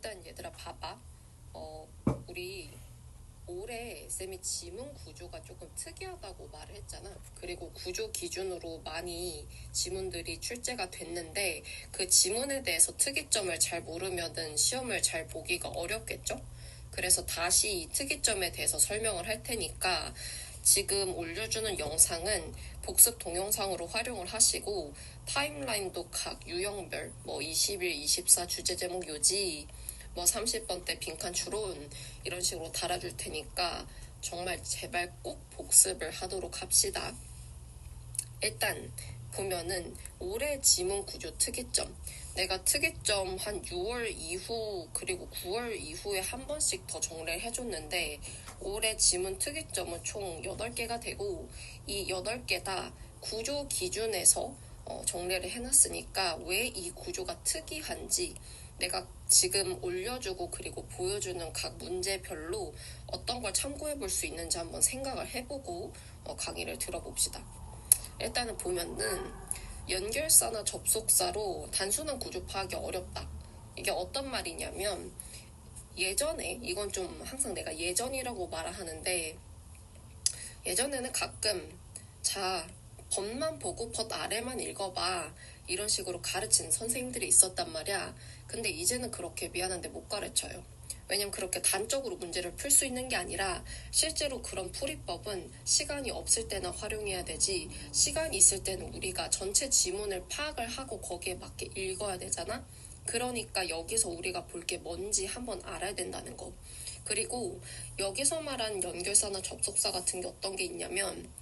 일단 얘들아 봐봐. 우리 올해 쌤이 지문 구조가 조금 특이하다고 말을 했잖아. 그리고 구조 기준으로 많이 지문들이 출제가 됐는데 그 지문에 대해서 특이점을 잘 모르면은 시험을 잘 보기가 어렵겠죠? 그래서 다시 이 특이점에 대해서 설명을 할 테니까 지금 올려주는 영상은 복습 동영상으로 활용을 하시고 타임라인도 각 유형별 20일, 24 주제 제목 요지 30번 때 빈칸 추론 이런 식으로 달아줄 테니까 정말 제발 꼭 복습을 하도록 합시다. 일단 보면은 올해 지문 구조 특이점, 내가 특이점 한 6월 이후 그리고 9월 이후에 한 번씩 더 정리를 해줬는데 올해 지문 특이점은 총 8개가 되고 이 8개 다 구조 기준에서 정리를 해놨으니까 왜 이 구조가 특이한지 내가 지금 올려주고 그리고 보여주는 각 문제별로 어떤 걸 참고해 볼 수 있는지 한번 생각을 해보고 강의를 들어봅시다. 일단은 보면은 연결사나 접속사로 단순한 구조 파악이 어렵다. 이게 어떤 말이냐면 예전에 이건 좀 항상 내가 예전이라고 말을 하는데 예전에는 가끔 자 법만 보고 법 아래만 읽어봐 이런 식으로 가르치는 선생님들이 있었단 말이야. 근데 이제는 그렇게 미안한데 못 가르쳐요. 왜냐면 그렇게 단적으로 문제를 풀 수 있는 게 아니라 실제로 그런 풀이법은 시간이 없을 때나 활용해야 되지 시간이 있을 때는 우리가 전체 지문을 파악을 하고 거기에 맞게 읽어야 되잖아. 그러니까 여기서 우리가 볼 게 뭔지 한번 알아야 된다는 거. 그리고 여기서 말한 연결사나 접속사 같은 게 어떤 게 있냐면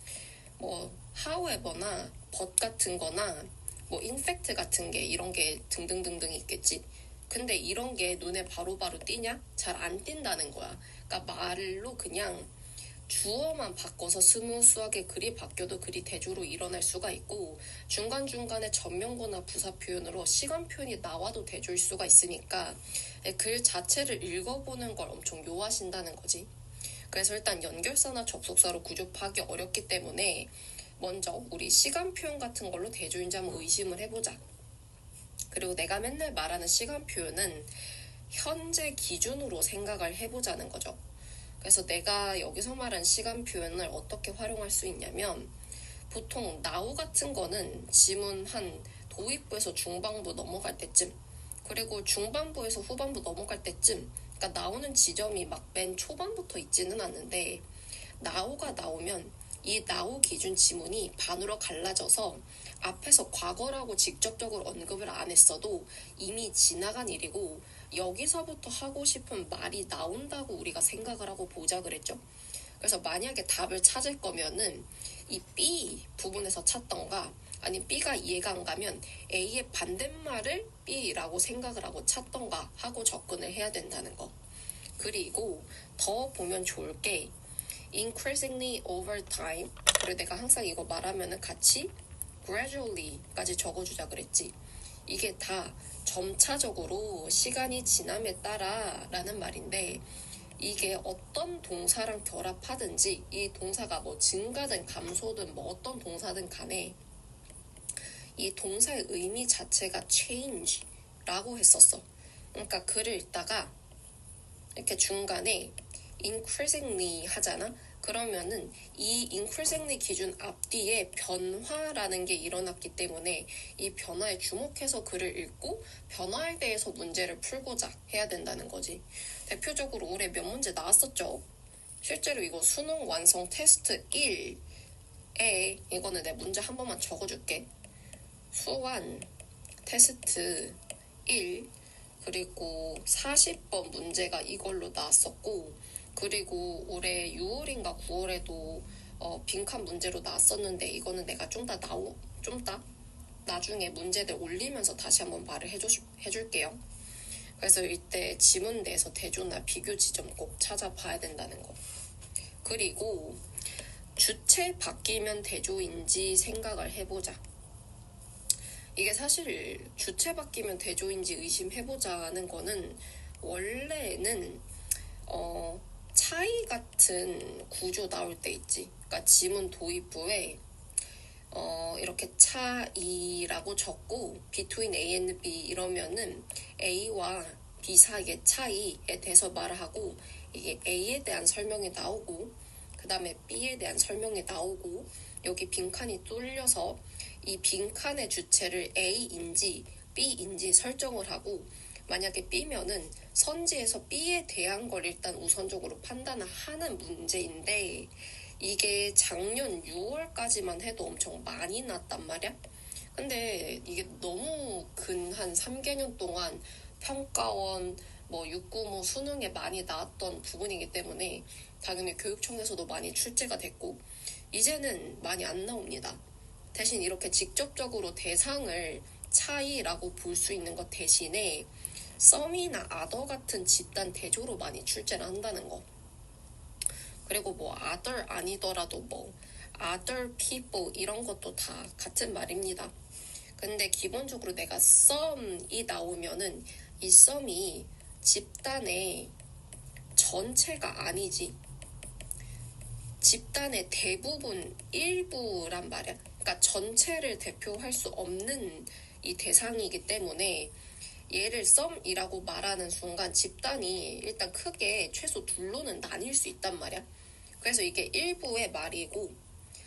however나 but 같은 거나 in fact 같은 게 이런 게 등등등등 있겠지. 근데 이런 게 눈에 바로바로 띄냐? 잘 안 띈다는 거야. 그러니까 말로 그냥 주어만 바꿔서 스무스하게 글이 바뀌어도 글이 대조로 일어날 수가 있고 중간중간에 전명구나 부사 표현으로 시간 표현이 나와도 대조일 수가 있으니까 글 자체를 읽어보는 걸 엄청 요하신다는 거지. 그래서 일단 연결사나 접속사로 구조 파악이 어렵기 때문에 먼저 우리 시간 표현 같은 걸로 대조인지 한번 의심을 해보자. 그리고 내가 맨날 말하는 시간 표현은 현재 기준으로 생각을 해보자는 거죠. 그래서 내가 여기서 말한 시간 표현을 어떻게 활용할 수 있냐면 보통 now 같은 거는 지문 한 도입부에서 중반부 넘어갈 때쯤 그리고 중반부에서 후반부 넘어갈 때쯤 그러니까 나오는 지점이 막 맨 초반부터 있지는 않는데 now가 나오면 이 now 기준 지문이 반으로 갈라져서 앞에서 과거라고 직접적으로 언급을 안 했어도 이미 지나간 일이고 여기서부터 하고 싶은 말이 나온다고 우리가 생각을 하고 보자 그랬죠. 그래서 만약에 답을 찾을 거면은 이 B 부분에서 찾던가 아니 B가 이해가 안 가면 A의 반대말을 B라고 생각을 하고 찾던가 하고 접근을 해야 된다는 거. 그리고 더 보면 좋을 게 increasingly over time 그리고 내가 항상 이거 말하면은 같이 gradually까지 적어주자 그랬지. 이게 다 점차적으로 시간이 지남에 따라 라는 말인데 이게 어떤 동사랑 결합하든지 이 동사가 증가든 감소든 어떤 동사든 간에 이 동사의 의미 자체가 change라고 했었어. 그러니까 글을 읽다가 이렇게 중간에 increasingly 하잖아. 그러면은 이 increasingly 기준 앞뒤에 변화라는 게 일어났기 때문에 이 변화에 주목해서 글을 읽고 변화에 대해서 문제를 풀고자 해야 된다는 거지. 대표적으로 올해 몇 문제 나왔었죠. 실제로 이거 수능 완성 테스트 1에 이거는 내 문제 한 번만 적어줄게. 수완 테스트 1 그리고 40번 문제가 이걸로 나왔었고 그리고 올해 6월인가 9월에도 빈칸 문제로 나왔었는데 이거는 내가 좀 더 나중에 문제들 올리면서 다시 한번 말을 해줄게요. 그래서 이때 지문 내에서 대조나 비교 지점 꼭 찾아봐야 된다는 거. 그리고 주체 바뀌면 대조인지 생각을 해보자. 이게 사실 주체 바뀌면 대조인지 의심해보자는 거는 원래는 차이 같은 구조 나올 때 있지. 그러니까 지문 도입부에 이렇게 차이라고 적고 between A and B 이러면은 A와 B 사이의 차이에 대해서 말을 하고 이게 A에 대한 설명이 나오고 그 다음에 B에 대한 설명이 나오고 여기 빈칸이 뚫려서 이 빈칸의 주체를 A인지 B인지 설정을 하고 만약에 B면은 선지에서 B에 대한 걸 일단 우선적으로 판단을 하는 문제인데 이게 작년 6월까지만 해도 엄청 많이 났단 말이야. 근데 이게 너무 근 한 3개년 동안 평가원, 육구모, 수능에 많이 나왔던 부분이기 때문에 당연히 교육청에서도 많이 출제가 됐고 이제는 많이 안 나옵니다. 대신 이렇게 직접적으로 대상을 차이라고 볼 수 있는 것 대신에 썸이나 아더 같은 집단 대조로 많이 출제를 한다는 거. 그리고 other 아니더라도 other people 이런 것도 다 같은 말입니다. 근데 기본적으로 내가 썸이 나오면은 이 썸이 집단의 전체가 아니지 집단의 대부분 일부란 말이야. 그러니까 전체를 대표할 수 없는 이 대상이기 때문에 얘를 썸이라고 말하는 순간 집단이 일단 크게 최소 둘로는 나뉠 수 있단 말이야. 그래서 이게 일부의 말이고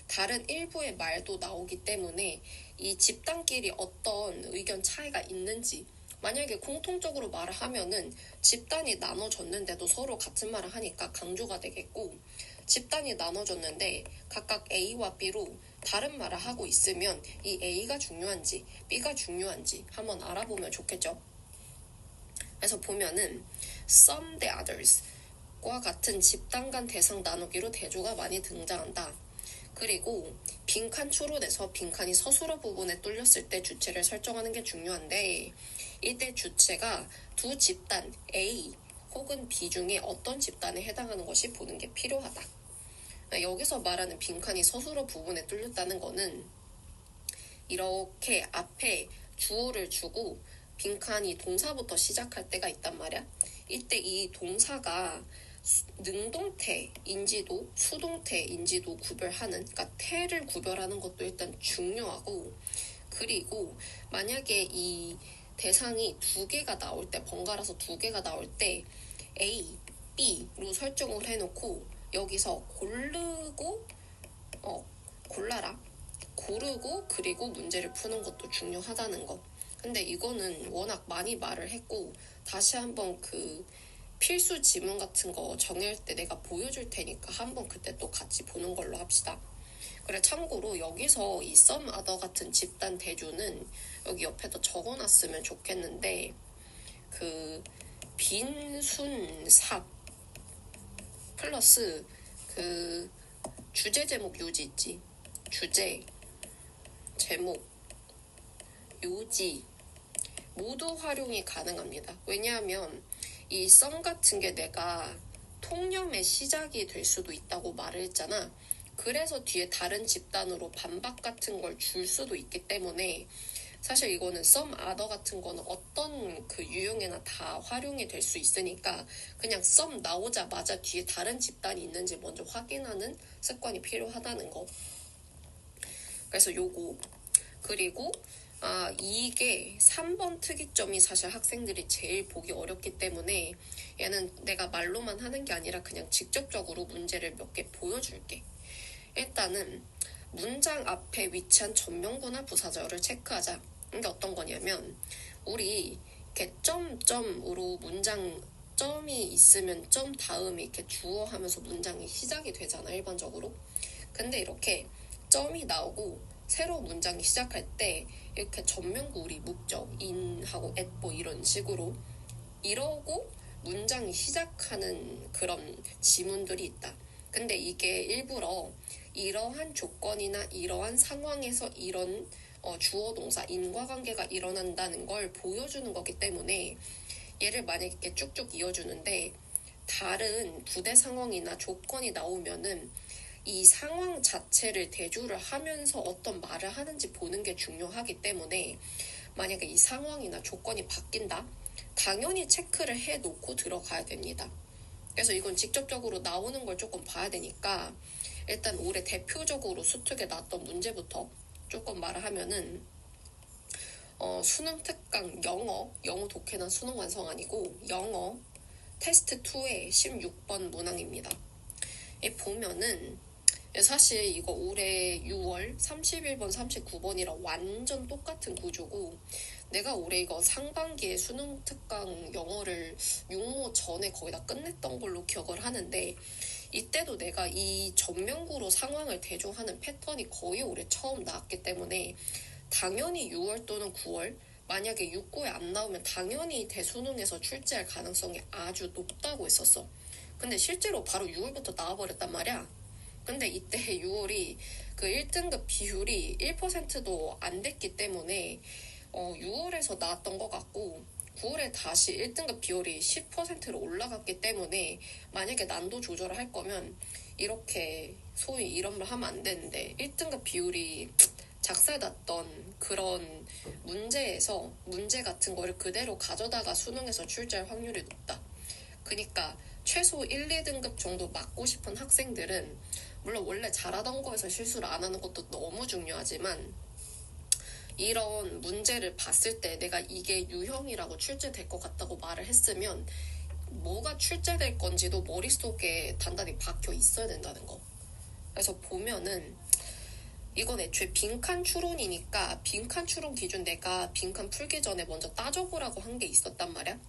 다른 일부의 말도 나오기 때문에 이 집단끼리 어떤 의견 차이가 있는지 만약에 공통적으로 말을 하면은 집단이 나눠졌는데도 서로 같은 말을 하니까 강조가 되겠고 집단이 나눠졌는데 각각 A와 B로 다른 말을 하고 있으면 이 A가 중요한지 B가 중요한지 한번 알아보면 좋겠죠. 그래서 보면은 some the others 과 같은 집단 간 대상 나누기로 대조가 많이 등장한다. 그리고 빈칸 추론에서 빈칸이 서술어 부분에 뚫렸을 때 주체를 설정하는 게 중요한데 이때 주체가 두 집단 A 혹은 B 중에 어떤 집단에 해당하는 것이 보는 게 필요하다. 여기서 말하는 빈칸이 서술어 부분에 뚫렸다는 거는 이렇게 앞에 주어를 주고 빈칸이 동사부터 시작할 때가 있단 말이야. 이때 이 동사가 능동태인지도 수동태인지도 구별하는, 그러니까 태를 구별하는 것도 일단 중요하고, 그리고 만약에 이 대상이 두 개가 나올 때, 번갈아서 두 개가 나올 때 A, B로 설정을 해놓고 여기서 골라라, 고르고 그리고 문제를 푸는 것도 중요하다는 거. 근데 이거는 워낙 많이 말을 했고 다시 한번 그 필수 지문 같은 거 정할 때 내가 보여줄 테니까 한번 그때 또 같이 보는 걸로 합시다. 그래, 참고로 여기서 이 some other 같은 집단 대조는 여기 옆에다 적어놨으면 좋겠는데 그 빈순삽 플러스 그 주제 제목 요지 있지. 주제 제목 요지 모두 활용이 가능합니다. 왜냐하면 이 썸 같은 게 내가 통념의 시작이 될 수도 있다고 말을 했잖아. 그래서 뒤에 다른 집단으로 반박 같은 걸 줄 수도 있기 때문에 사실 이거는 썸 아더 같은 거는 어떤 그 유형에나 다 활용이 될 수 있으니까 그냥 썸 나오자마자 뒤에 다른 집단이 있는지 먼저 확인하는 습관이 필요하다는 거. 그래서 요거. 그리고 이게 3번 특이점이 사실 학생들이 제일 보기 어렵기 때문에 얘는 내가 말로만 하는 게 아니라 그냥 직접적으로 문제를 몇 개 보여줄게. 일단은 문장 앞에 위치한 전명구나 부사절을 체크하자. 이게 어떤 거냐면 우리 이렇게 점점으로 문장 점이 있으면 점 다음에 이렇게 주어 하면서 문장이 시작이 되잖아, 일반적으로. 근데 이렇게 점이 나오고 새로 문장이 시작할 때 이렇게 전명구 우리 목적, in하고 at 이런 식으로 이러고 문장이 시작하는 그런 지문들이 있다. 근데 이게 일부러 이러한 조건이나 이러한 상황에서 이런 주어 동사 인과관계가 일어난다는 걸 보여주는 거기 때문에 얘를 만약에 이렇게 쭉쭉 이어주는데 다른 부대 상황이나 조건이 나오면은 이 상황 자체를 대조를 하면서 어떤 말을 하는지 보는 게 중요하기 때문에 만약에 이 상황이나 조건이 바뀐다? 당연히 체크를 해놓고 들어가야 됩니다. 그래서 이건 직접적으로 나오는 걸 조금 봐야 되니까 일단 올해 대표적으로 수특에 나왔던 문제부터 조금 말을 하면은 수능 특강 영어 독해는 수능 완성 아니고 영어 테스트 2의 16번 문항입니다. 보면은 사실 이거 올해 6월 31번 39번이랑 완전 똑같은 구조고, 내가 올해 이거 상반기에 수능 특강 영어를 육모 전에 거의 다 끝냈던 걸로 기억을 하는데, 이때도 내가 이 전면구로 상황을 대조하는 패턴이 거의 올해 처음 나왔기 때문에 당연히 6월 또는 9월, 만약에 6, 9에 안 나오면 당연히 대수능에서 출제할 가능성이 아주 높다고 했었어. 근데 실제로 바로 6월부터 나와버렸단 말이야. 근데 이때 6월이 그 1등급 비율이 1%도 안 됐기 때문에 6월에서 나왔던 것 같고, 9월에 다시 1등급 비율이 10%로 올라갔기 때문에 만약에 난도 조절을 할 거면 이렇게 소위 이런 말 하면 안 되는데 1등급 비율이 작살났던 그런 문제 같은 거를 그대로 가져다가 수능에서 출제할 확률이 높다. 그러니까 최소 1, 2등급 정도 맞고 싶은 학생들은, 물론 원래 잘하던 거에서 실수를 안 하는 것도 너무 중요하지만, 이런 문제를 봤을 때 내가 이게 유형이라고 출제될 것 같다고 말을 했으면 뭐가 출제될 건지도 머릿속에 단단히 박혀 있어야 된다는 거. 그래서 보면은 이건 애초에 빈칸 추론이니까 빈칸 추론 기준 내가 빈칸 풀기 전에 먼저 따져보라고 한 게 있었단 말이야.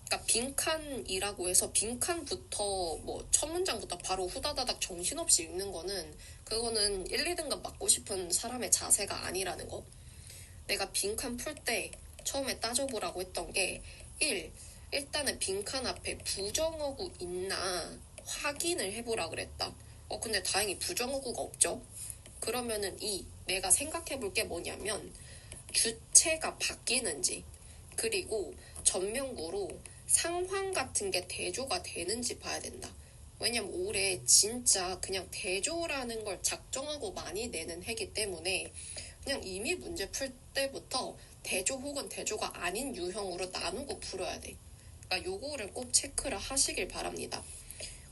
그러니까 빈칸이라고 해서 빈칸부터 뭐 첫 문장부터 바로 후다다닥 정신없이 읽는 거는, 그거는 1, 2등급 맞고 싶은 사람의 자세가 아니라는 거. 내가 빈칸 풀 때 처음에 따져보라고 했던 게, 일단은 빈칸 앞에 부정어구 있나 확인을 해보라 그랬다. 근데 다행히 부정어구가 없죠. 그러면은 내가 생각해볼 게 뭐냐면 주체가 바뀌는지, 그리고 전면구로 상황 같은 게 대조가 되는지 봐야 된다. 왜냐면 올해 진짜 그냥 대조라는 걸 작정하고 많이 내는 해기 때문에 그냥 이미 문제 풀 때부터 대조 혹은 대조가 아닌 유형으로 나누고 풀어야 돼. 그러니까 요거를 꼭 체크를 하시길 바랍니다.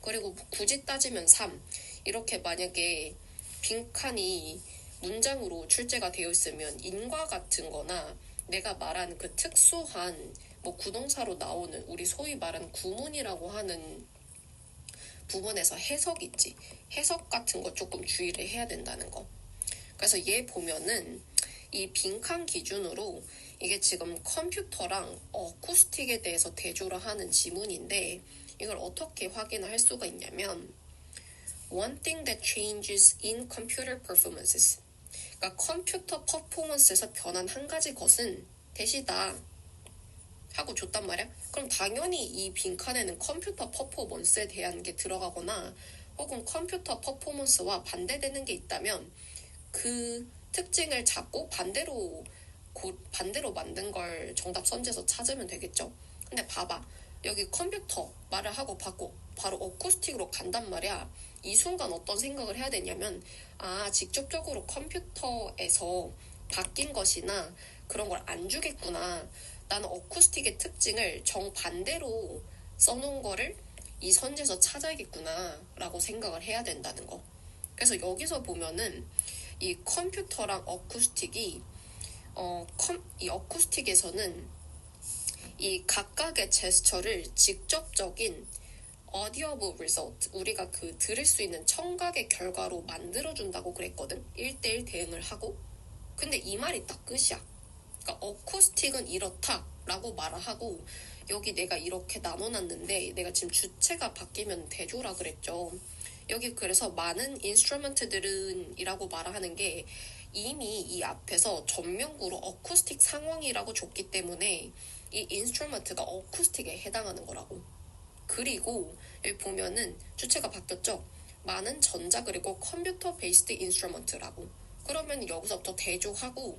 그리고 굳이 따지면 3. 이렇게 만약에 빈칸이 문장으로 출제가 되어 있으면 인과 같은 거나 내가 말한 그 특수한 뭐 구동사로 나오는 우리 소위 말하는 구문이라고 하는 부분에서 해석 있지. 해석 같은 거 조금 주의를 해야 된다는 거. 그래서 얘 보면은 이 빈칸 기준으로 이게 지금 컴퓨터랑 어쿠스틱에 대해서 대조를 하는 지문인데, 이걸 어떻게 확인을 할 수가 있냐면 One thing that changes in computer performances, 그러니까 컴퓨터 퍼포먼스에서 변한 한 가지 것은 대시다 하고 줬단 말이야. 그럼 당연히 이 빈칸에는 컴퓨터 퍼포먼스에 대한 게 들어가거나 혹은 컴퓨터 퍼포먼스와 반대되는 게 있다면 그 특징을 잡고 반대로 만든 걸 정답 선지에서 찾으면 되겠죠. 근데 봐봐, 여기 컴퓨터 말을 하고 받고 바로 어쿠스틱으로 간단 말이야. 이 순간 어떤 생각을 해야 되냐면, 직접적으로 컴퓨터에서 바뀐 것이나 그런 걸 안 주겠구나. 나는 어쿠스틱의 특징을 정반대로 써놓은 거를 이 선지에서 찾아야겠구나 라고 생각을 해야 된다는 거. 그래서 여기서 보면은 이 컴퓨터랑 어쿠스틱이 이 어쿠스틱에서는 이 각각의 제스처를 직접적인 audible result, 우리가 그 들을 수 있는 청각의 결과로 만들어준다고 그랬거든. 1대1 대응을 하고. 근데 이 말이 딱 끝이야. 그러니까 어쿠스틱은 이렇다 라고 말을 하고, 여기 내가 이렇게 나눠놨는데 내가 지금 주체가 바뀌면 대조라 그랬죠. 여기 그래서 많은 인스트루먼트들은 이라고 말하는 게 이미 이 앞에서 전면구로 어쿠스틱 상황이라고 줬기 때문에 이 인스트루먼트가 어쿠스틱에 해당하는 거라고. 그리고 여기 보면은 주체가 바뀌었죠. 많은 전자 그리고 컴퓨터 베이스드 인스트루먼트라고. 그러면 여기서부터 대조하고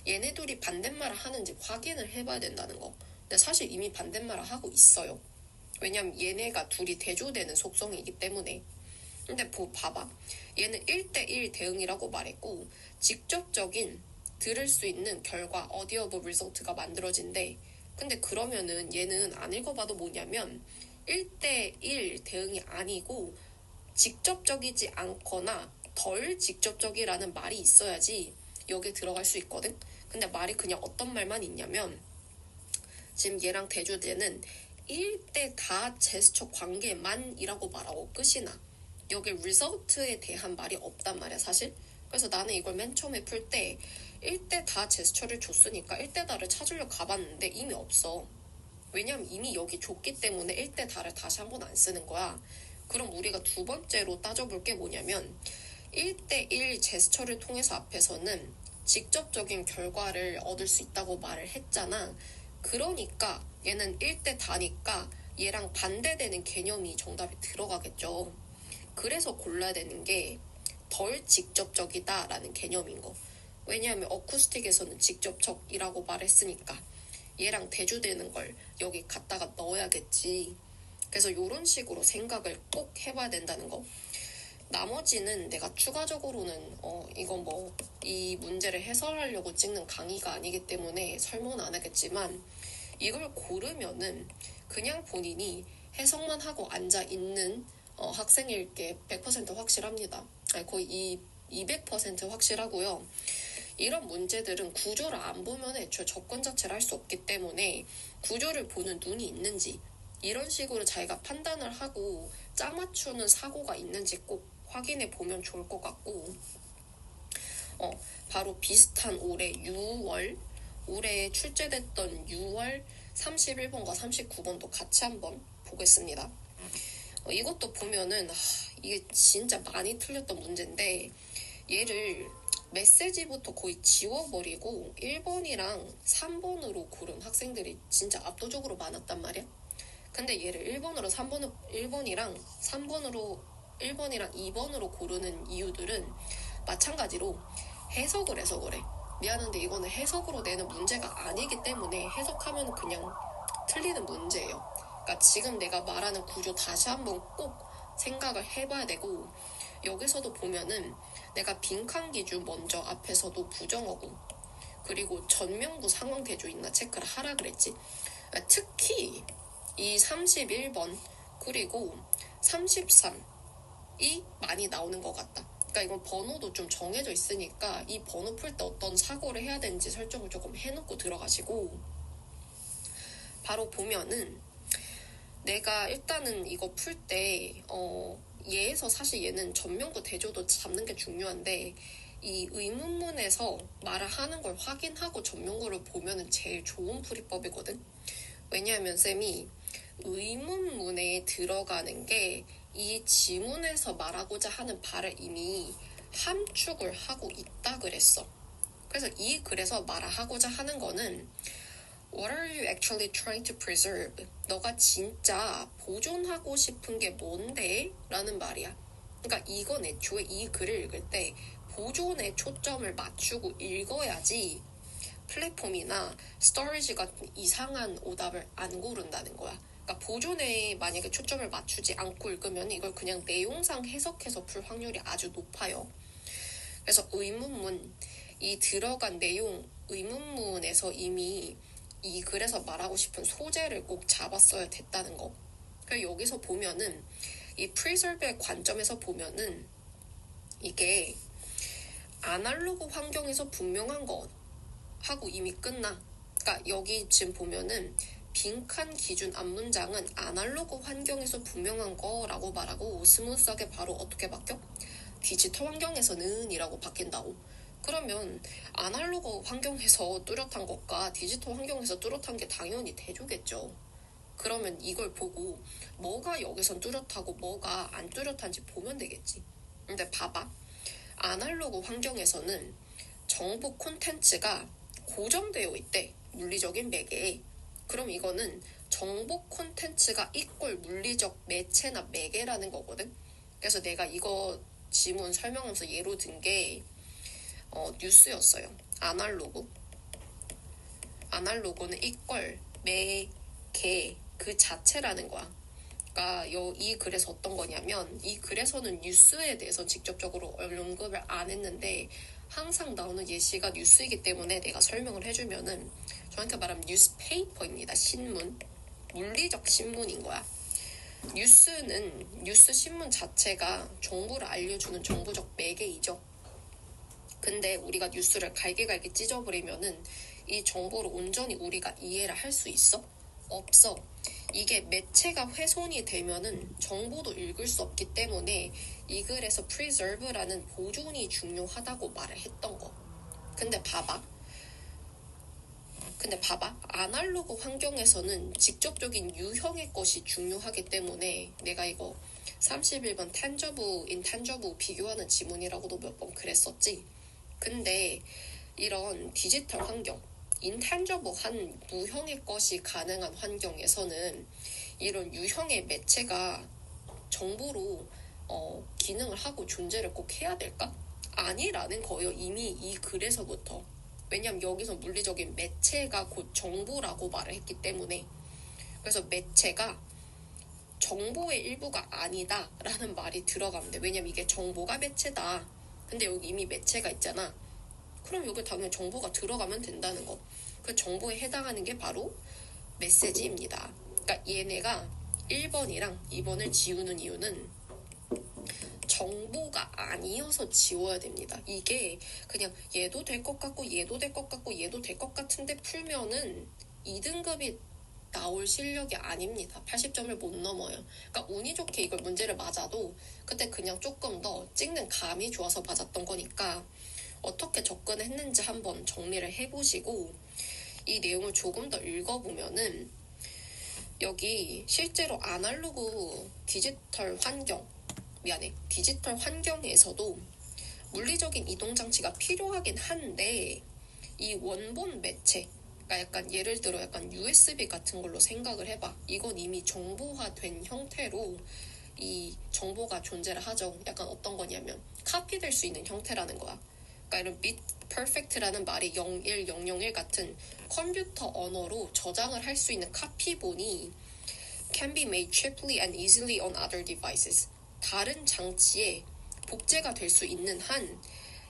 얘네들이 반대말을 하는지 확인을 해봐야 된다는 거. 근데 사실 이미 반대말을 하고 있어요. 왜냐면 얘네가 둘이 대조되는 속성이기 때문에. 근데 봐봐, 얘는 1대1 대응이라고 말했고 직접적인 들을 수 있는 결과 audible result가 만들어진대. 근데 그러면은 얘는 안 읽어봐도 뭐냐면 1대1 대응이 아니고 직접적이지 않거나 덜 직접적이라는 말이 있어야지 여기에 들어갈 수 있거든. 근데 말이 그냥 어떤 말만 있냐면 지금 얘랑 대조되는 1대 다 제스처 관계만이라고 말하고 끝이 나. 여기 리설트에 대한 말이 없단 말이야 사실. 그래서 나는 이걸 맨 처음에 풀 때 1대 다 제스처를 줬으니까 1대 다를 찾으려 가봤는데 이미 없어. 왜냐면 이미 여기 줬기 때문에 1대 다를 다시 한 번 안 쓰는 거야. 그럼 우리가 두 번째로 따져볼 게 뭐냐면 1대1 제스처를 통해서 앞에서는 직접적인 결과를 얻을 수 있다고 말을 했잖아. 그러니까 얘는 1대 다니까 얘랑 반대되는 개념이 정답에 들어가겠죠. 그래서 골라야 되는 게 덜 직접적이다라는 개념인 거. 왜냐하면 어쿠스틱에서는 직접적이라고 말했으니까 얘랑 대조되는 걸 여기 갖다가 넣어야겠지. 그래서 이런 식으로 생각을 꼭 해봐야 된다는 거. 나머지는 내가 추가적으로는 이건 뭐 이 문제를 해설하려고 찍는 강의가 아니기 때문에 설명은 안 하겠지만 이걸 고르면은 그냥 본인이 해석만 하고 앉아 있는 학생일 게 100% 확실합니다. 아니, 거의 200% 확실하고요. 이런 문제들은 구조를 안 보면 애초에 접근 자체를 할 수 없기 때문에 구조를 보는 눈이 있는지 이런 식으로 자기가 판단을 하고 짝 맞추는 사고가 있는지 꼭 확인해 보면 좋을 것 같고 바로 비슷한 올해 출제됐던 6월 31번과 39번도 같이 한번 보겠습니다. 이것도 보면은 이게 진짜 많이 틀렸던 문제인데 얘를 메시지부터 거의 지워버리고 1번이랑 3번으로 고른 학생들이 진짜 압도적으로 많았단 말이야. 근데 얘를 1번이랑 2번으로 고르는 이유들은 마찬가지로 해석을 해서 그래. 미안한데 이거는 해석으로 내는 문제가 아니기 때문에 해석하면 그냥 틀리는 문제예요. 그러니까 지금 내가 말하는 구조 다시 한번 꼭 생각을 해봐야 되고 여기서도 보면은 내가 빈칸 기준 먼저 앞에서도 부정어구 그리고 전명부 상황 대조 있나 체크를 하라 그랬지. 특히 이 31번 그리고 33이 많이 나오는 것 같다. 그러니까 이건 번호도 좀 정해져 있으니까 이 번호 풀 때 어떤 사고를 해야 되는지 설정을 조금 해놓고 들어가시고 바로 보면은 내가 일단은 이거 풀 때 얘에서 사실 얘는 전명구 대조도 잡는 게 중요한데 이 의문문에서 말을 하는 걸 확인하고 전명구를 보면은 제일 좋은 풀이법이거든. 왜냐하면 쌤이 의문문에 들어가는 게 이 지문에서 말하고자 하는 바를 이미 함축을 하고 있다 그랬어. 그래서 이 글에서 말하고자 하는 거는 What are you actually trying to preserve? 너가 진짜 보존하고 싶은 게 뭔데? 라는 말이야. 그러니까 이건 애초에 이 글을 읽을 때 보존에 초점을 맞추고 읽어야지 플랫폼이나 스토리지 같은 이상한 오답을 안 고른다는 거야. 그러니까 보존에 만약에 초점을 맞추지 않고 읽으면 이걸 그냥 내용상 해석해서 풀 확률이 아주 높아요. 그래서 의문문, 이 들어간 내용 의문문에서 이미 이 글에서 말하고 싶은 소재를 꼭 잡았어야 됐다는 거. 그리고 여기서 보면은 이 preserve의 관점에서 보면은 이게 아날로그 환경에서 분명한 것 하고 이미 끝나. 그러니까 여기 지금 보면은 빈칸 기준 앞문장은 아날로그 환경에서 분명한 거라고 말하고 스무스하게 바로 어떻게 바뀌어? 디지털 환경에서는 이라고 바뀐다고. 그러면 아날로그 환경에서 뚜렷한 것과 디지털 환경에서 뚜렷한 게 당연히 대조겠죠. 그러면 이걸 보고 뭐가 여기선 뚜렷하고 뭐가 안 뚜렷한지 보면 되겠지. 근데 봐봐. 아날로그 환경에서는 정보 콘텐츠가 고정되어 있대. 물리적인 매개에. 그럼 이거는 정보 콘텐츠가 이꼴 물리적 매체나 매개라는 거거든. 그래서 내가 이거 지문 설명하면서 예로 든 게 뉴스였어요. 아날로그는 이꼴 매개 그 자체라는 거야. 그러니까 이 글에서 어떤 거냐면 이 글에서는 뉴스에 대해서 직접적으로 언급을 안 했는데 항상 나오는 예시가 뉴스이기 때문에 내가 설명을 해주면은 정확히 말하면 뉴스페이퍼입니다. 신문. 물리적 신문인 거야. 뉴스 신문 자체가 정보를 알려주는 정보적 매개이죠. 근데 우리가 뉴스를 갈게갈게 찢어버리면은 이 정보를 온전히 우리가 이해를 할 수 있어? 없어. 이게 매체가 훼손이 되면은 정보도 읽을 수 없기 때문에 이 글에서 preserve라는 보존이 중요하다고 말을 했던 거. 근데 봐봐. 아날로그 환경에서는 직접적인 유형의 것이 중요하기 때문에 내가 이거 31번 탄저브, 인탄저브 비교하는 지문이라고도 몇 번 그랬었지. 근데 이런 디지털 환경, 인탄저브한 무형의 것이 가능한 환경에서는 이런 유형의 매체가 정보로 기능을 하고 존재를 꼭 해야 될까? 아니라는 거예요. 이미 이 글에서부터. 왜냐면 여기서 물리적인 매체가 곧 정보라고 말을 했기 때문에. 그래서 매체가 정보의 일부가 아니다 라는 말이 들어가면 돼. 왜냐면 이게 정보가 매체다. 근데 여기 이미 매체가 있잖아. 그럼 여기 당연히 정보가 들어가면 된다는 거. 그 정보에 해당하는 게 바로 메시지입니다. 그러니까 얘네가 1번이랑 2번을 지우는 이유는 정보가 아니어서 지워야 됩니다. 이게 그냥 얘도 될 것 같고 얘도 될 것 같고 얘도 될 것 같은데 풀면은 2등급이 나올 실력이 아닙니다. 80점을 못 넘어요. 그러니까 운이 좋게 이걸 문제를 맞아도 그때 그냥 조금 더 찍는 감이 좋아서 맞았던 거니까 어떻게 접근했는지 한번 정리를 해보시고 이 내용을 조금 더 읽어보면은 여기 실제로 아날로그 디지털 환경에서도 물리적인 이동장치가 필요하긴 한데 이 원본 매체, 그러니까 약간 예를 들어 약간 USB 같은 걸로 생각을 해봐. 이건 이미 정보화된 형태로 이 정보가 존재를 하죠. 약간 어떤 거냐면 카피될 수 있는 형태라는 거야. 그러니까 이런 bit perfect라는 말이 01001 같은 컴퓨터 언어로 저장을 할 수 있는 카피본이 can be made cheaply and easily on other devices. 다른 장치에 복제가 될 수 있는 한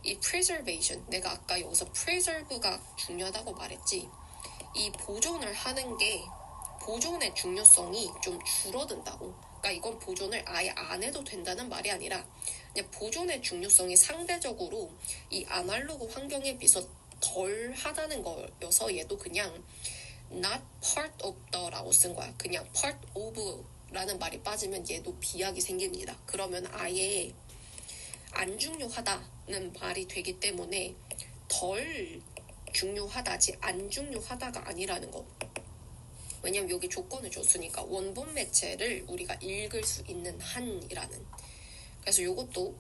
이 preservation, 내가 아까 여기서 preserve가 중요하다고 말했지. 이 보존을 하는 게 보존의 중요성이 좀 줄어든다고. 그러니까 이건 보존을 아예 안 해도 된다는 말이 아니라 그냥 보존의 중요성이 상대적으로 이 아날로그 환경에 비해서 덜 하다는 거여서 얘도 그냥 not part of the라고 쓴 거야. 그냥 part of 라는 말이 빠지면 얘도 비약이 생깁니다. 그러면 아예 안 중요하다는 말이 되기 때문에 덜 중요하다지 안 중요하다가 아니라는 거. 왜냐면 여기 조건을 줬으니까 원본 매체를 우리가 읽을 수 있는 한이라는. 그래서 이것도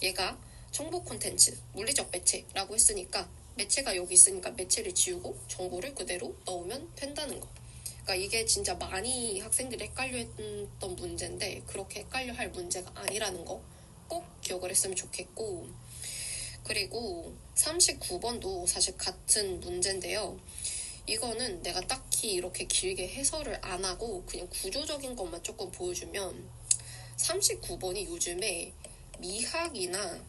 얘가 정보 콘텐츠, 물리적 매체라고 했으니까 매체가 여기 있으니까 매체를 지우고 정보를 그대로 넣으면 된다는 거. 그러니까 이게 진짜 많이 학생들이 헷갈려 했던 문제인데 그렇게 헷갈려 할 문제가 아니라는 거 꼭 기억을 했으면 좋겠고, 그리고 39번도 사실 같은 문제인데요. 이거는 내가 딱히 이렇게 길게 해설을 안 하고 그냥 구조적인 것만 조금 보여주면 39번이 요즘에 미학이나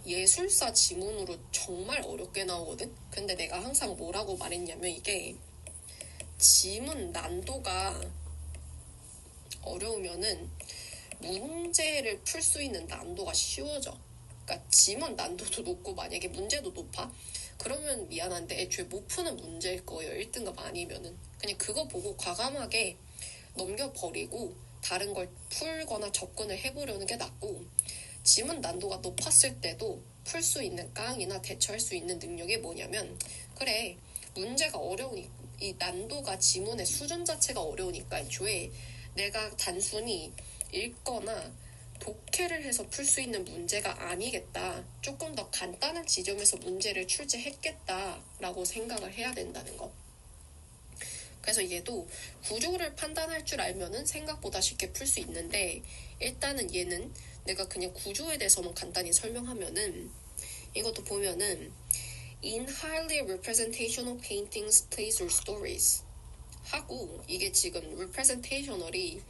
예술사 지문으로 정말 어렵게 나오거든? 근데 내가 항상 뭐라고 말했냐면 이게 지문 난도가 어려우면은 문제를 풀 수 있는 난도가 쉬워져. 그러니까 지문 난도도 높고 만약에 문제도 높아? 그러면 미안한데 애초에 못 푸는 문제일 거예요. 1등급 아니면은. 그냥 그거 보고 과감하게 넘겨버리고 다른 걸 풀거나 접근을 해보려는 게 낫고, 지문 난도가 높았을 때도 풀 수 있는 깡이나 대처할 수 있는 능력이 뭐냐면, 그래, 문제가 어려우니 이 난도가 지문의 수준 자체가 어려우니까 애초에 내가 단순히 읽거나 독해를 해서 풀 수 있는 문제가 아니겠다. 조금 더 간단한 지점에서 문제를 출제했겠다라고 생각을 해야 된다는 거. 그래서 얘도 구조를 판단할 줄 알면은 생각보다 쉽게 풀 수 있는데, 일단은 얘는 내가 그냥 구조에 대해서만 간단히 설명하면은 이것도 보면은 in highly representational paintings, plays or stories 하고, 이게 지금 representational이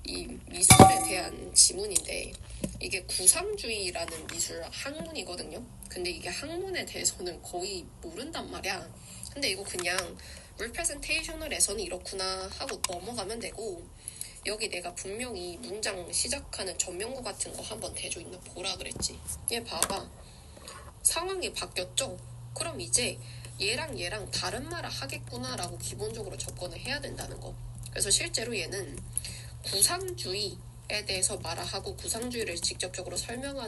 이 미술에 대한 지문인데 이게 구상주의라는 미술 학문이거든요. 근데 이게 학문에 대해서는 거의 모른단 말이야. 근데 이거 그냥 representational에서는 이렇구나 하고 넘어가면 되고, 여기 내가 분명히 문장 시작하는 전명구 같은 거 한번 대조 있나 보라 그랬지. 얘 봐봐. 상황이 바뀌었죠? 그럼 이제 얘랑 다른 말을 하겠구나라고 기본적으로 접근을 해야 된다는 거. 그래서 실제로 얘는 구상주의에 대해서 말을 하고 구상주의를 직접적으로 설명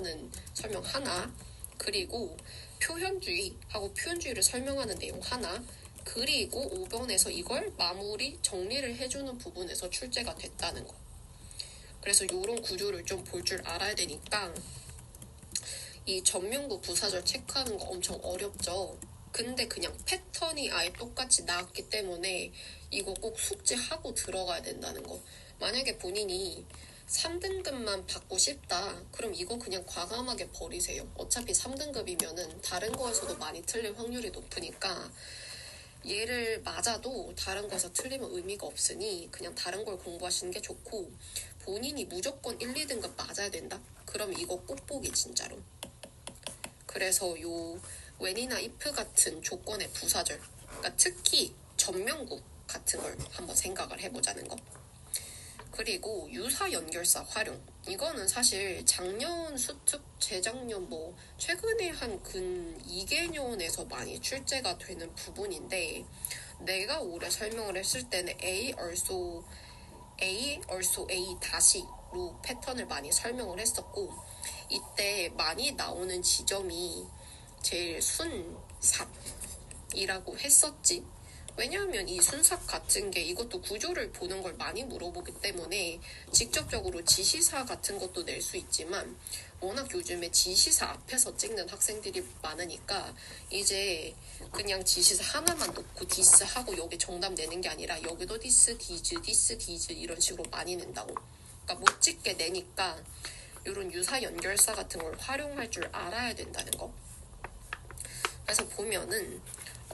하나, 그리고 표현주의하고 표현주의를 설명하는 내용 하나, 그리고 5번에서 이걸 마무리 정리를 해주는 부분에서 출제가 됐다는 거. 그래서 이런 구조를 좀 볼 줄 알아야 되니까 이 전명구 부사절 체크하는 거 엄청 어렵죠. 근데 그냥 패턴이 아예 똑같이 나왔기 때문에 이거 꼭 숙지하고 들어가야 된다는 거. 만약에 본인이 3등급만 받고 싶다. 그럼 이거 그냥 과감하게 버리세요. 어차피 3등급이면은 다른 거에서도 많이 틀릴 확률이 높으니까 얘를 맞아도 다른 거에서 틀리면 의미가 없으니 그냥 다른 걸 공부하시는 게 좋고, 본인이 무조건 1, 2등급 맞아야 된다? 그럼 이거 꼭 보기 진짜로. 그래서 요 when이나 if 같은 조건의 부사절, 그러니까 특히 전명구 같은 걸 한번 생각을 해보자는 거. 그리고 유사 연결사 활용. 이거는 사실 작년 수특, 재작년 최근에 한 근 2개년에서 많이 출제가 되는 부분인데, 내가 올해 설명을 했을 때는 A also A 다시로 패턴을 많이 설명을 했었고, 이때 많이 나오는 지점이 제일 순삽이라고 했었지. 왜냐하면 이 순삭 같은 게 이것도 구조를 보는 걸 많이 물어보기 때문에 직접적으로 지시사 같은 것도 낼 수 있지만, 워낙 요즘에 지시사 앞에서 찍는 학생들이 많으니까 이제 그냥 지시사 하나만 놓고 디스하고 여기 정답 내는 게 아니라 여기도 디스, 디스 이런 식으로 많이 낸다고. 그러니까 못 찍게 내니까 이런 유사 연결사 같은 걸 활용할 줄 알아야 된다는 거. 그래서 보면은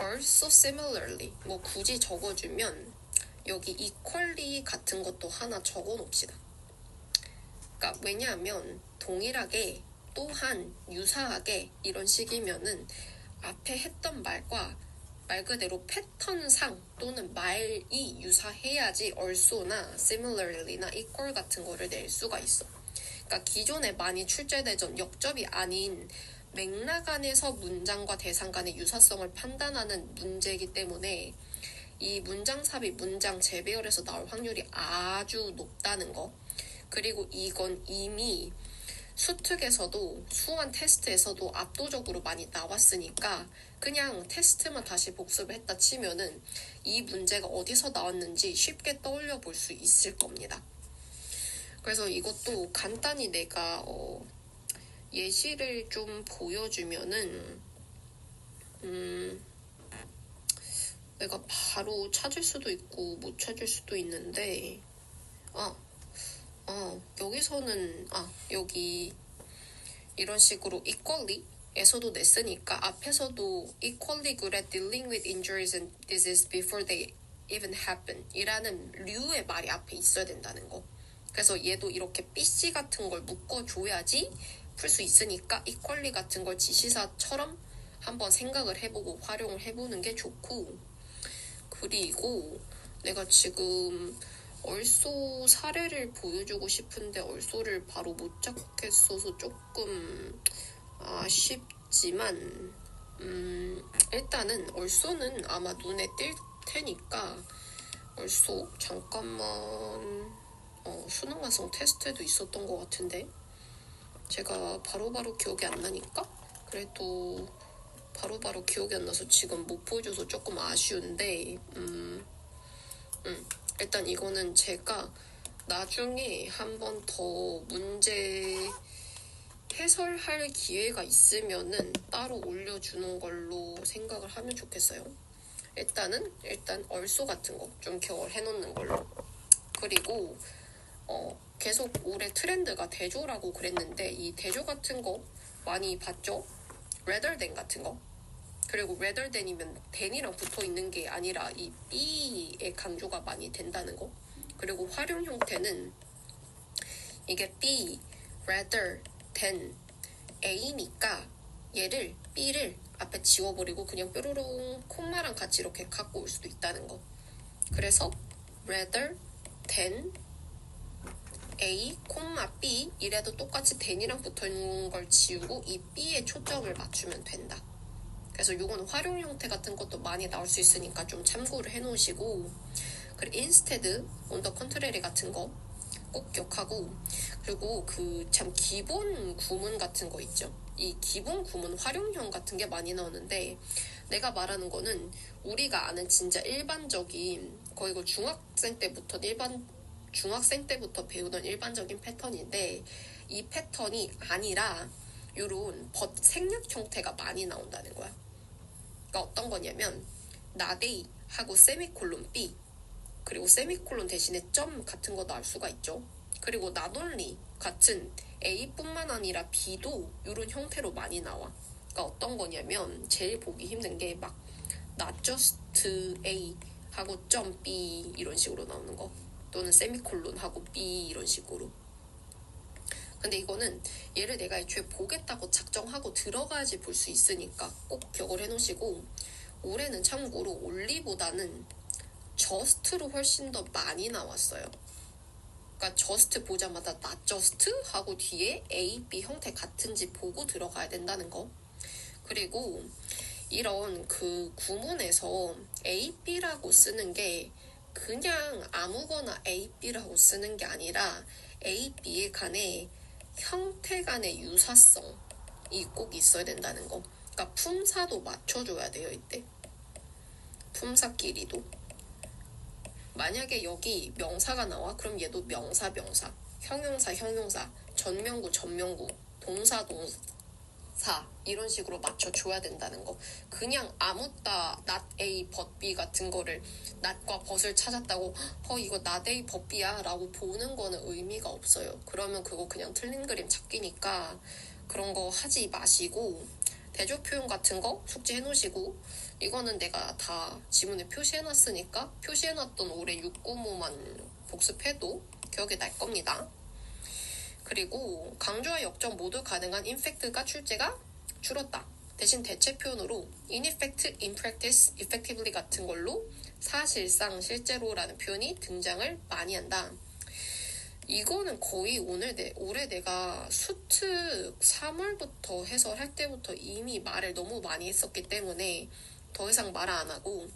also similarly 굳이 적어주면 여기 equally 같은 것도 하나 적어 놓읍시다. 그러니까 왜냐하면 동일하게, 또한, 유사하게 이런 식이면은 앞에 했던 말과 말 그대로 패턴상 또는 말이 유사해야지 also나 similarly나 equal 같은 거를 낼 수가 있어. 그러니까 기존에 많이 출제되던 역접이 아닌 맥락 안에서 문장과 대상 간의 유사성을 판단하는 문제이기 때문에 이 문장삽입, 문장 재배열에서 나올 확률이 아주 높다는 거. 그리고 이건 이미 수특에서도, 수완 테스트에서도 압도적으로 많이 나왔으니까 그냥 테스트만 다시 복습을 했다 치면은 이 문제가 어디서 나왔는지 쉽게 떠올려 볼 수 있을 겁니다. 그래서 이것도 간단히 내가 예시를 좀 보여주면은 내가 바로 찾을 수도 있고 못 찾을 수도 있는데, 여기서는 여기 이런 식으로 equally 에서도 냈으니까 앞에서도 equally good at dealing with injuries and disease before they even happen 이라는 류의 말이 앞에 있어야 된다는 거. 그래서 얘도 이렇게 BC 같은 걸 묶어줘야지 풀 수 있으니까 equally 같은 걸 지시사처럼 한번 생각을 해보고 활용을 해보는 게 좋고, 그리고 내가 지금 얼쏘 사례를 보여주고 싶은데 얼쏘를 바로 못 잡겠어서 조금 아쉽지만, 일단은 얼쏘는 아마 눈에 띌 테니까 얼쏘 잠깐만, 수능 완성 테스트에도 있었던 것 같은데 제가 바로바로 기억이 안 나니까, 그래도 바로바로 기억이 안 나서 지금 못 보여줘서 조금 아쉬운데, 일단 이거는 제가 나중에 한 번 더 문제 해설할 기회가 있으면은 따로 올려주는 걸로 생각을 하면 좋겠어요. 일단 얼쏘 같은 거 좀 기억을 해놓는 걸로. 그리고 계속 올해 트렌드가 대조라고 그랬는데 이 대조 같은 거 많이 봤죠? rather than 같은 거. 그리고 rather than이면 than이랑 붙어 있는 게 아니라 이 be의 강조가 많이 된다는 거. 그리고 활용 형태는 이게 be, rather than A니까 얘를 B를 앞에 지워버리고 그냥 뾰로롱 콤마랑 같이 이렇게 갖고 올 수도 있다는 거. 그래서 rather than A, B 이래도 똑같이 then이랑 붙어있는 걸 지우고 이 B에 초점을 맞추면 된다. 그래서 요거는 활용 형태 같은 것도 많이 나올 수 있으니까 좀 참고를 해놓으시고, 그리고 instead, on the contrary 같은 거 꼭 기억하고, 그리고 그 참 기본 구문 같은 거 있죠. 이 기본 구문 활용형 같은 게 많이 나오는데, 내가 말하는 거는 우리가 아는 진짜 일반적인, 거의 그 중학생 때부터 배우던 일반적인 패턴인데, 이 패턴이 아니라 요런 생략 형태가 많이 나온다는 거야. 그러니까 어떤 거냐면 not A 하고 세미콜론 B, 그리고 세미콜론 대신에 점 같은 거 나올 수가 있죠. 그리고 not only 같은 A뿐만 아니라 B도 이런 형태로 많이 나와. 그러니까 어떤 거냐면 제일 보기 힘든 게 막 not just A 하고 점 B 이런 식으로 나오는 거, 또는 세미콜론 하고 B 이런 식으로. 근데 이거는 얘를 내가 애초에 보겠다고 작정하고 들어가야지 볼 수 있으니까 꼭 기억을 해놓으시고, 올해는 참고로 only보다는 just로 훨씬 더 많이 나왔어요. 그러니까 just 보자마자 not just 하고 뒤에 A, B 형태 같은지 보고 들어가야 된다는 거. 그리고 이런 그 구문에서 A, B라고 쓰는 게 그냥 아무거나 A, B라고 쓰는 게 아니라 A, B에 간에 형태 간의 유사성이 꼭 있어야 된다는 거. 그러니까 품사도 맞춰줘야 돼요, 이때. 품사끼리도. 만약에 여기 명사가 나와, 그럼 얘도 명사, 형용사, 전명구, 동사, 이런 식으로 맞춰줘야 된다는 거. 그냥 아무따 not A, but B 같은 거를 not과 but을 찾았다고 이거 not A, but B야 라고 보는 거는 의미가 없어요. 그러면 그거 그냥 틀린 그림 찾기니까 그런 거 하지 마시고, 대조 표현 같은 거 숙지해 놓으시고, 이거는 내가 다 지문에 표시해놨으니까 표시해놨던 올해 695만 복습해도 기억이 날 겁니다. 그리고 강조와 역전 모두 가능한 인팩트가 출제가 줄었다. 대신 대체 표현으로 in effect, in practice, effectively 같은 걸로 사실상, 실제로라는 표현이 등장을 많이 한다. 이거는 거의 올해 내가 수특 3월부터 해설할 때부터 이미 말을 너무 많이 했었기 때문에 더 이상 말 안 하고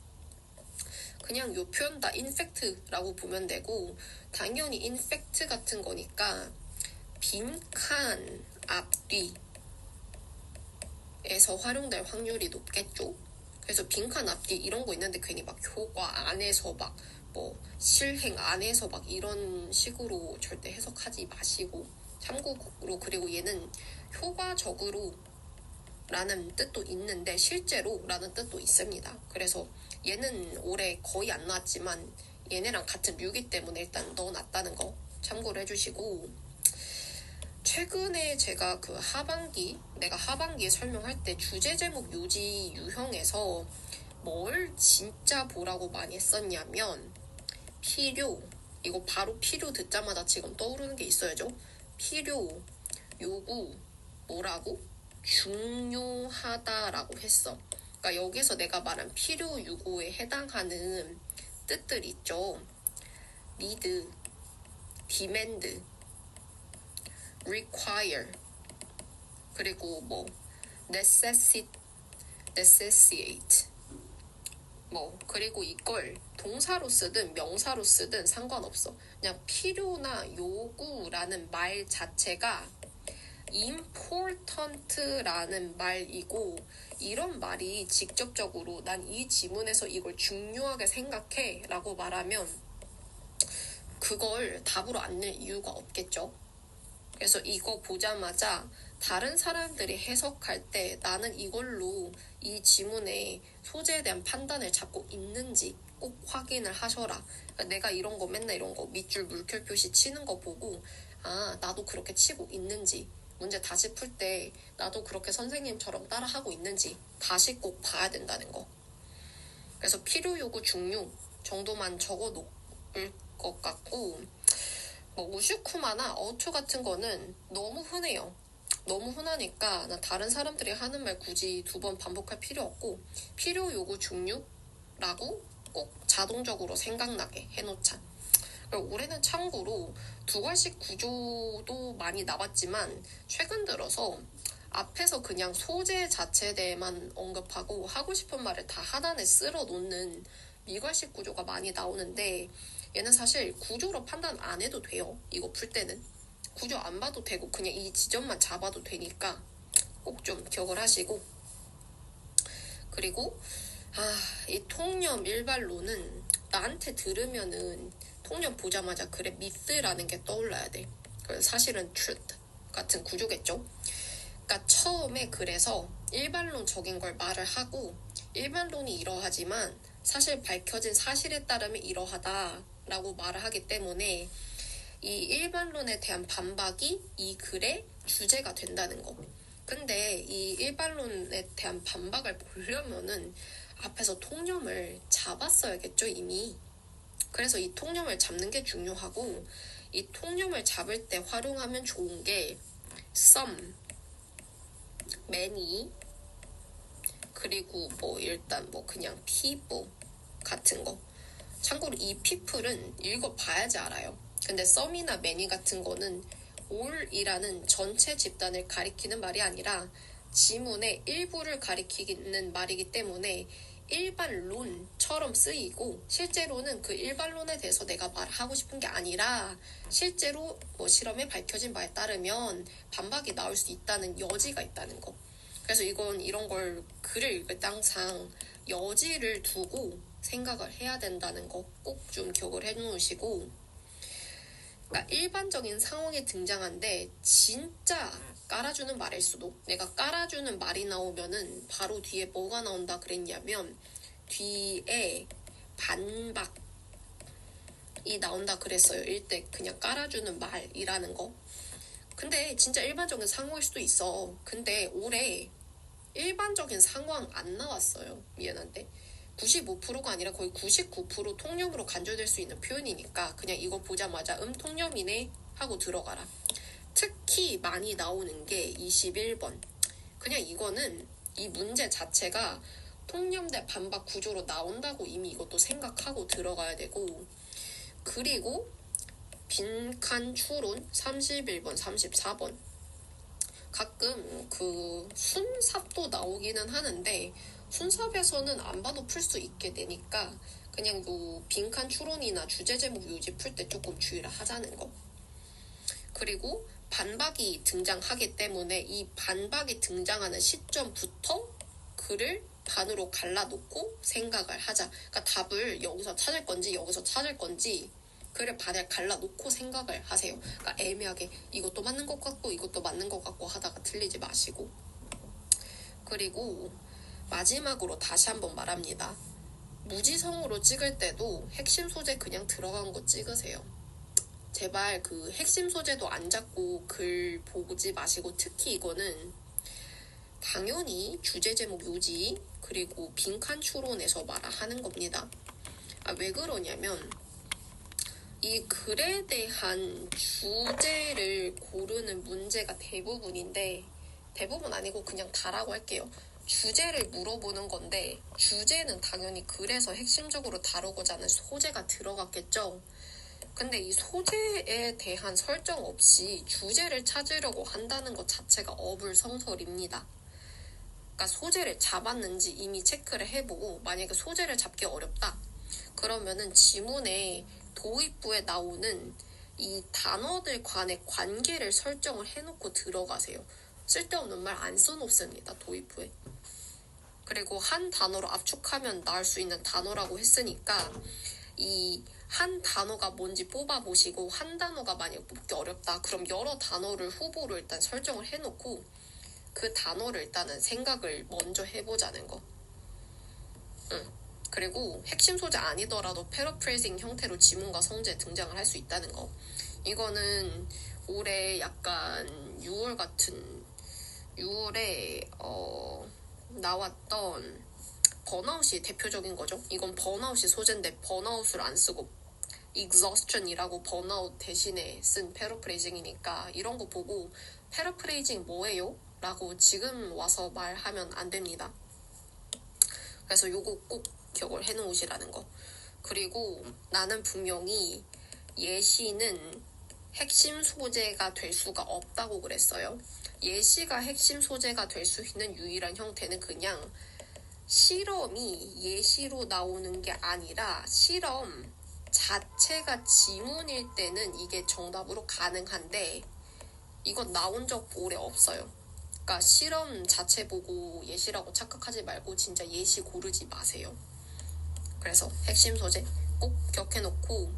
그냥 요 표현 다 인팩트라고 보면 되고, 당연히 인팩트 같은 거니까 빈칸 앞뒤에서 활용될 확률이 높겠죠. 그래서 빈칸 앞뒤 이런 거 있는데 괜히 막 효과 안에서 막 실행 안에서 막 이런 식으로 절대 해석하지 마시고, 참고로. 그리고 얘는 효과적으로 라는 뜻도 있는데 실제로 라는 뜻도 있습니다. 그래서 얘는 올해 거의 안 나왔지만 얘네랑 같은 류기 때문에 일단 넣어놨다는 거 참고를 해주시고, 최근에 제가 내가 하반기에 설명할 때 주제 제목 요지 유형에서 뭘 진짜 보라고 많이 했었냐면 필요, 이거 바로 필요 듣자마자 지금 떠오르는 게 있어야죠. 필요, 요구, 뭐라고? 중요하다라고 했어. 그러니까 여기서 내가 말한 필요, 요구에 해당하는 뜻들 있죠. need, demand, require, 그리고 necessitate, 그리고 이걸 동사로 쓰든 명사로 쓰든 상관없어. 그냥 필요나 요구라는 말 자체가 important라는 말이고, 이런 말이 직접적으로 난 이 지문에서 이걸 중요하게 생각해 라고 말하면 그걸 답으로 안 낼 이유가 없겠죠. 그래서 이거 보자마자 다른 사람들이 해석할 때 나는 이걸로 이 지문의 소재에 대한 판단을 잡고 있는지 꼭 확인을 하셔라. 그러니까 내가 이런 거 맨날 이런 거 밑줄 물결 표시 치는 거 보고 나도 그렇게 치고 있는지, 문제 다시 풀 때 나도 그렇게 선생님처럼 따라하고 있는지 다시 꼭 봐야 된다는 거. 그래서 필요, 요구, 중요 정도만 적어 놓을 것 같고, 우슈쿠마나 어투 같은 거는 너무 흔해요. 너무 흔하니까 나 다른 사람들이 하는 말 굳이 2번 반복할 필요 없고, 필요, 요구, 중요라고 꼭 자동적으로 생각나게 해놓자. 올해는 참고로 두괄식 구조도 많이 나왔지만 최근 들어서 앞에서 그냥 소재 자체에 대해만 언급하고 하고 싶은 말을 다 하단에 쓸어 놓는 미괄식 구조가 많이 나오는데 얘는 사실 구조로 판단 안 해도 돼요. 이거 풀 때는. 구조 안 봐도 되고 그냥 이 지점만 잡아도 되니까 꼭 좀 기억을 하시고. 그리고 이 통념 일반론은 나한테 들으면은 통념 보자마자 그래 미스라는 게 떠올라야 돼. 사실은 truth 같은 구조겠죠. 그러니까 처음에 그래서 일반론적인 걸 말을 하고 일반론이 이러하지만 사실 밝혀진 사실에 따르면 이러하다라고 말을 하기 때문에 이 일반론에 대한 반박이 이 글의 주제가 된다는 거. 근데 이 일반론에 대한 반박을 보려면은 앞에서 통념을 잡았어야겠죠, 이미. 그래서 이 통념을 잡는 게 중요하고 이 통념을 잡을 때 활용하면 좋은 게 some, many, 그리고 뭐 일단 뭐 그냥 people 같은 거. 참고로 이 people은 읽어봐야지 알아요. 근데 some이나 many 같은 거는 all이라는 전체 집단을 가리키는 말이 아니라 지문의 일부를 가리키는 말이기 때문에 일반론처럼 쓰이고 실제로는 그 일반론에 대해서 내가 말하고 싶은 게 아니라 실제로 뭐 실험에 밝혀진 바에 따르면 반박이 나올 수 있다는 여지가 있다는 거. 그래서 이런 걸 글을 읽을 때 항상 여지를 두고 생각을 해야 된다는 거 꼭 좀 기억을 해놓으시고, 그러니까 일반적인 상황에 등장한데 진짜 깔아주는 말일 수도. 내가 깔아주는 말이 나오면은 바로 뒤에 뭐가 나온다 그랬냐면 뒤에 반박이 나온다 그랬어요. 일대 그냥 깔아주는 말이라는 거. 근데 진짜 일반적인 상황일 수도 있어. 근데 올해 일반적인 상황 안 나왔어요. 미안한데 95%가 아니라 거의 99% 통념으로 간주될 수 있는 표현이니까 그냥 이거 보자마자 통념이네 하고 들어가라. 특히 많이 나오는 게 21번. 그냥 이거는 이 문제 자체가 통념 대 반박 구조로 나온다고 이미 이것도 생각하고 들어가야 되고, 그리고 빈칸 추론 31번, 34번. 가끔 그 순삽도 나오기는 하는데 순삽에서는 안 봐도 풀 수 있게 되니까 그냥 요 빈칸 추론이나 주제 제목 요지 풀 때 조금 주의를 하자는 거. 그리고 반박이 등장하기 때문에 이 반박이 등장하는 시점부터 글을 반으로 갈라놓고 생각을 하자. 그러니까 답을 여기서 찾을 건지 여기서 찾을 건지 글을 반에 갈라놓고 생각을 하세요. 그러니까 애매하게 이것도 맞는 것 같고 이것도 맞는 것 같고 하다가 틀리지 마시고. 그리고 마지막으로 다시 한번 말합니다. 무지성으로 찍을 때도 핵심 소재 그냥 들어간 거 찍으세요. 제발 그 핵심 소재도 안 잡고 글 보지 마시고, 특히 이거는 당연히 주제 제목 요지 그리고 빈칸 추론에서 말하는 겁니다. 왜 그러냐면 이 글에 대한 주제를 고르는 문제가 대부분인데, 대부분 아니고 그냥 다라고 할게요. 주제를 물어보는 건데 주제는 당연히 글에서 핵심적으로 다루고자 하는 소재가 들어갔겠죠. 근데 이 소재에 대한 설정 없이 주제를 찾으려고 한다는 것 자체가 어불성설입니다. 그러니까 소재를 잡았는지 이미 체크를 해보고, 만약에 소재를 잡기 어렵다 그러면은 지문에 도입부에 나오는 이 단어들 간의 관계를 설정을 해놓고 들어가세요. 쓸데없는 말 안 써놓습니다, 도입부에. 그리고 한 단어로 압축하면 나올 수 있는 단어라고 했으니까 이 한 단어가 뭔지 뽑아보시고, 한 단어가 만약 뽑기 어렵다 그럼 여러 단어를 후보로 일단 설정을 해놓고 그 단어를 일단은 생각을 먼저 해보자는 거. 그리고 핵심 소재 아니더라도 패러프레이징 형태로 지문과 성제 등장을 할 수 있다는 거. 이거는 올해 약간 6월에 나왔던 번아웃이 대표적인 거죠. 이건 번아웃이 소재인데 번아웃을 안 쓰고 exhaustion이라고 번아웃 대신에 쓴 패러프레이징이니까 이런 거 보고 패러프레이징 뭐예요? 라고 지금 와서 말하면 안 됩니다. 그래서 요거 꼭 기억을 해놓으시라는 거. 그리고 나는 분명히 예시는 핵심 소재가 될 수가 없다고 그랬어요. 예시가 핵심 소재가 될 수 있는 유일한 형태는 그냥 실험이 예시로 나오는 게 아니라 실험 자체가 지문일 때는 이게 정답으로 가능한데 이건 나온 적 오래 없어요. 그러니까 실험 자체 보고 예시라고 착각하지 말고 진짜 예시 고르지 마세요. 그래서 핵심 소재 꼭 기억해놓고